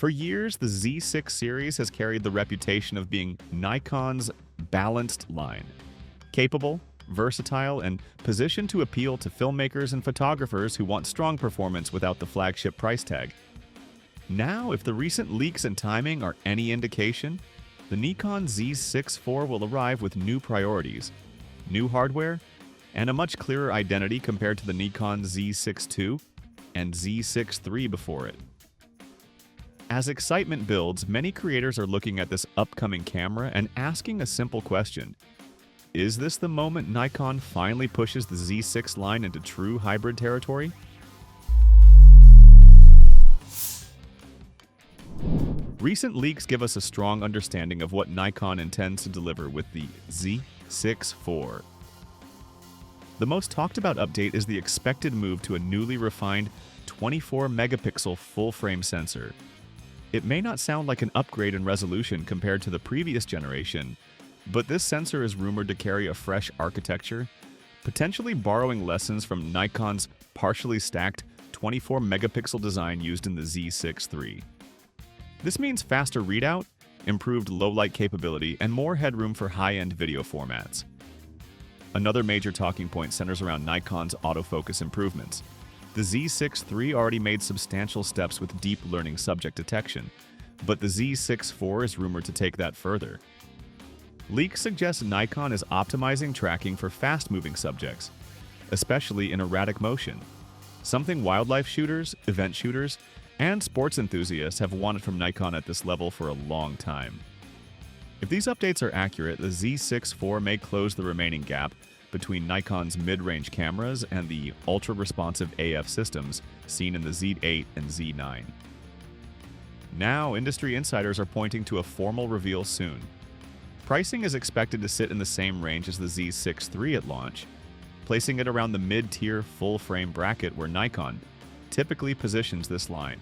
For years, the Z6 series has carried the reputation of being Nikon's balanced line. Capable, versatile, and positioned to appeal to filmmakers and photographers who want strong performance without the flagship price tag. Now, if the recent leaks and timing are any indication, the Nikon Z6 IV will arrive with new priorities, new hardware, and a much clearer identity compared to the Nikon Z6 II and Z6 III before it. As excitement builds, many creators are looking at this upcoming camera and asking a simple question. Is this the moment Nikon finally pushes the Z6 line into true hybrid territory? Recent leaks give us a strong understanding of what Nikon intends to deliver with the Z6 IV. The most talked about update is the expected move to a newly refined 24-megapixel full-frame sensor. It may not sound like an upgrade in resolution compared to the previous generation, but this sensor is rumored to carry a fresh architecture, potentially borrowing lessons from Nikon's partially stacked 24-megapixel design used in the Z6 III. This means faster readout, improved low-light capability, and more headroom for high-end video formats. Another major talking point centers around Nikon's autofocus improvements. The Z6 III already made substantial steps with deep learning subject detection, but the Z6 IV is rumored to take that further. Leaks suggest Nikon is optimizing tracking for fast-moving subjects, especially in erratic motion, something wildlife shooters, event shooters, and sports enthusiasts have wanted from Nikon at this level for a long time. If these updates are accurate, the Z6 IV may close the remaining gap between Nikon's mid-range cameras and the ultra-responsive AF systems seen in the Z8 and Z9. Now, industry insiders are pointing to a formal reveal soon. Pricing is expected to sit in the same range as the Z6 III at launch, placing it around the mid-tier full-frame bracket where Nikon typically positions this line.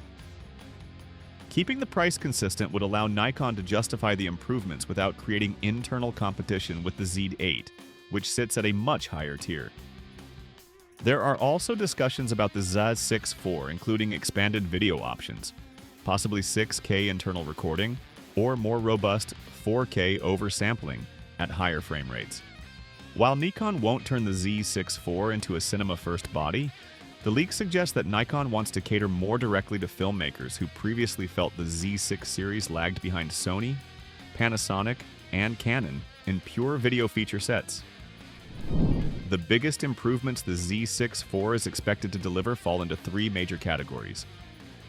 Keeping the price consistent would allow Nikon to justify the improvements without creating internal competition with the Z8, which sits at a much higher tier. There are also discussions about the Z6 IV, including expanded video options, possibly 6K internal recording, or more robust 4K oversampling at higher frame rates. While Nikon won't turn the Z6 IV into a cinema-first body, the leaks suggest that Nikon wants to cater more directly to filmmakers who previously felt the Z6 series lagged behind Sony, Panasonic, and Canon in pure video feature sets. The biggest improvements the Z6 IV is expected to deliver fall into three major categories: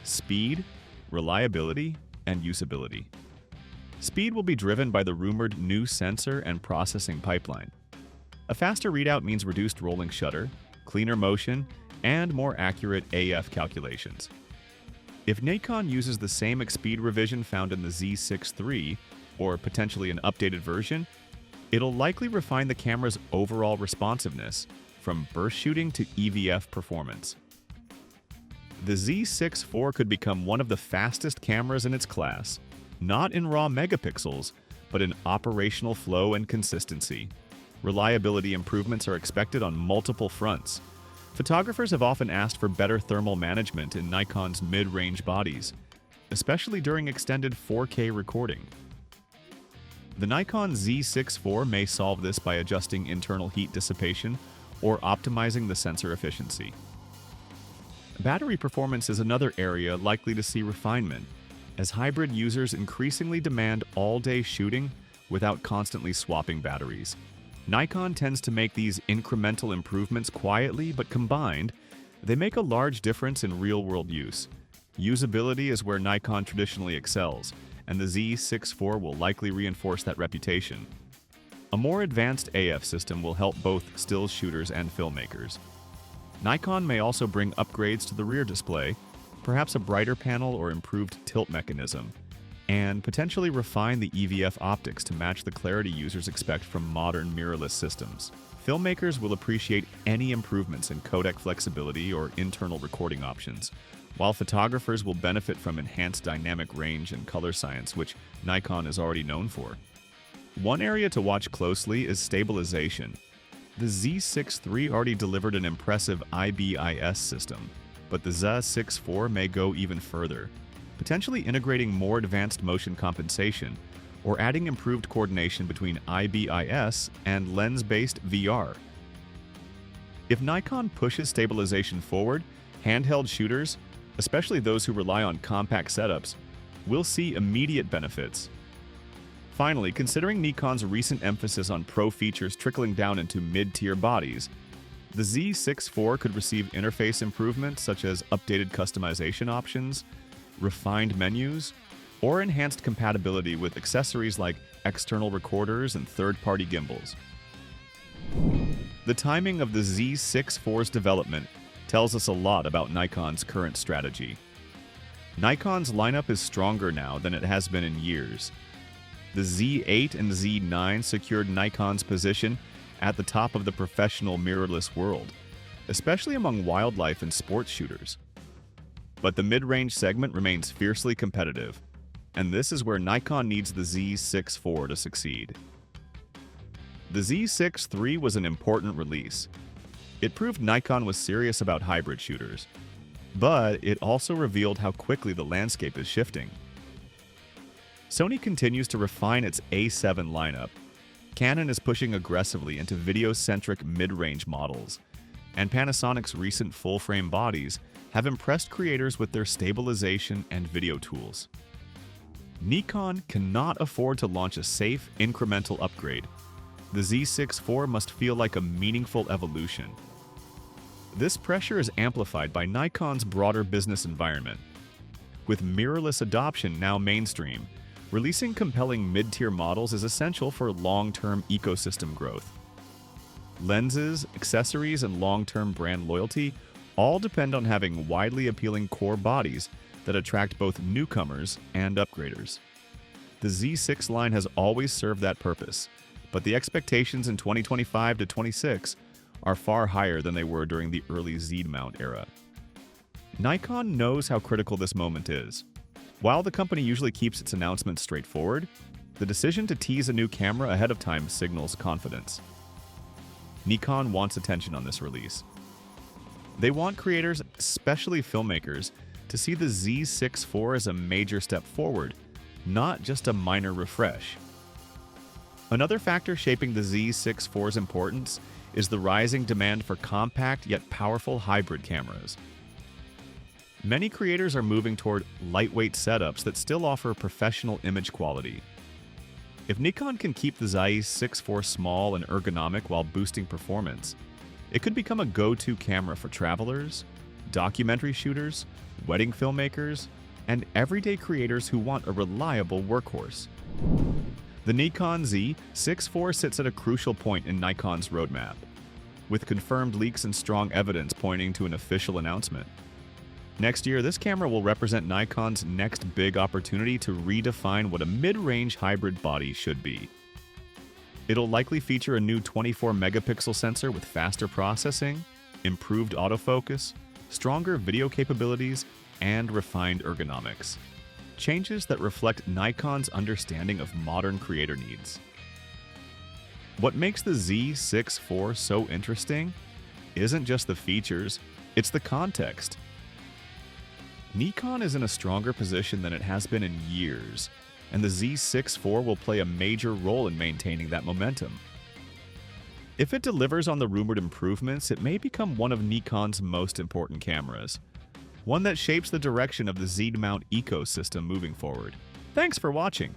speed, reliability, and usability. Speed will be driven by the rumored new sensor and processing pipeline. A faster readout means reduced rolling shutter, cleaner motion, and more accurate AF calculations. If Nikon uses the same speed revision found in the Z6 III, or potentially an updated version, it'll likely refine the camera's overall responsiveness, from burst shooting to EVF performance. The Z6 IV could become one of the fastest cameras in its class, not in raw megapixels, but in operational flow and consistency. Reliability improvements are expected on multiple fronts. Photographers have often asked for better thermal management in Nikon's mid-range bodies, especially during extended 4K recording. The Nikon Z6 IV may solve this by adjusting internal heat dissipation or optimizing the sensor efficiency. Battery performance is another area likely to see refinement, as hybrid users increasingly demand all-day shooting without constantly swapping batteries. Nikon tends to make these incremental improvements quietly, but combined, they make a large difference in real-world use. Usability is where Nikon traditionally excels, and the Z6 IV will likely reinforce that reputation. A more advanced AF system will help both still shooters and filmmakers. Nikon may also bring upgrades to the rear display, perhaps a brighter panel or improved tilt mechanism, and potentially refine the EVF optics to match the clarity users expect from modern mirrorless systems. Filmmakers will appreciate any improvements in codec flexibility or internal recording options, while photographers will benefit from enhanced dynamic range and color science, which Nikon is already known for. One area to watch closely is stabilization. The Z6 III already delivered an impressive IBIS system, but the Z6 IV may go even further, potentially integrating more advanced motion compensation or adding improved coordination between IBIS and lens-based VR. If Nikon pushes stabilization forward, handheld shooters, especially those who rely on compact setups, will see immediate benefits. Finally, considering Nikon's recent emphasis on pro features trickling down into mid-tier bodies, the Z6 IV could receive interface improvements such as updated customization options, refined menus, or enhanced compatibility with accessories like external recorders and third-party gimbals. The timing of the Z6 IV's development tells us a lot about Nikon's current strategy. Nikon's lineup is stronger now than it has been in years. The Z8 and Z9 secured Nikon's position at the top of the professional mirrorless world, especially among wildlife and sports shooters. But the mid-range segment remains fiercely competitive, and this is where Nikon needs the Z6 IV to succeed. The Z6 III was an important release. It proved Nikon was serious about hybrid shooters, but it also revealed how quickly the landscape is shifting. Sony continues to refine its A7 lineup. Canon is pushing aggressively into video-centric mid-range models, and Panasonic's recent full-frame bodies have impressed creators with their stabilization and video tools. Nikon cannot afford to launch a safe, incremental upgrade. The Z6 IV must feel like a meaningful evolution. This pressure is amplified by Nikon's broader business environment. With mirrorless adoption now mainstream, releasing compelling mid-tier models is essential for long-term ecosystem growth. Lenses, accessories, and long-term brand loyalty all depend on having widely appealing core bodies that attract both newcomers and upgraders. The Z6 line has always served that purpose, but the expectations in 2025 to 26 are far higher than they were during the early Z-mount era. Nikon knows how critical this moment is. While the company usually keeps its announcements straightforward, the decision to tease a new camera ahead of time signals confidence. Nikon wants attention on this release. They want creators, especially filmmakers, to see the Z6 IV as a major step forward, not just a minor refresh. Another factor shaping the Z6 IV's importance is the rising demand for compact yet powerful hybrid cameras. Many creators are moving toward lightweight setups that still offer professional image quality. If Nikon can keep the Z6 IV small and ergonomic while boosting performance, it could become a go-to camera for travelers, documentary shooters, wedding filmmakers, and everyday creators who want a reliable workhorse. The Nikon Z6 IV sits at a crucial point in Nikon's roadmap, with confirmed leaks and strong evidence pointing to an official announcement. Next year, this camera will represent Nikon's next big opportunity to redefine what a mid-range hybrid body should be. It'll likely feature a new 24-megapixel sensor with faster processing, improved autofocus, stronger video capabilities, and refined ergonomics. Changes that reflect Nikon's understanding of modern creator needs. What makes the Z6 IV so interesting isn't just the features, it's the context. Nikon is in a stronger position than it has been in years, and the Z6 IV will play a major role in maintaining that momentum. If it delivers on the rumored improvements, it may become one of Nikon's most important cameras, one that shapes the direction of the Z-mount ecosystem moving forward. Thanks for watching!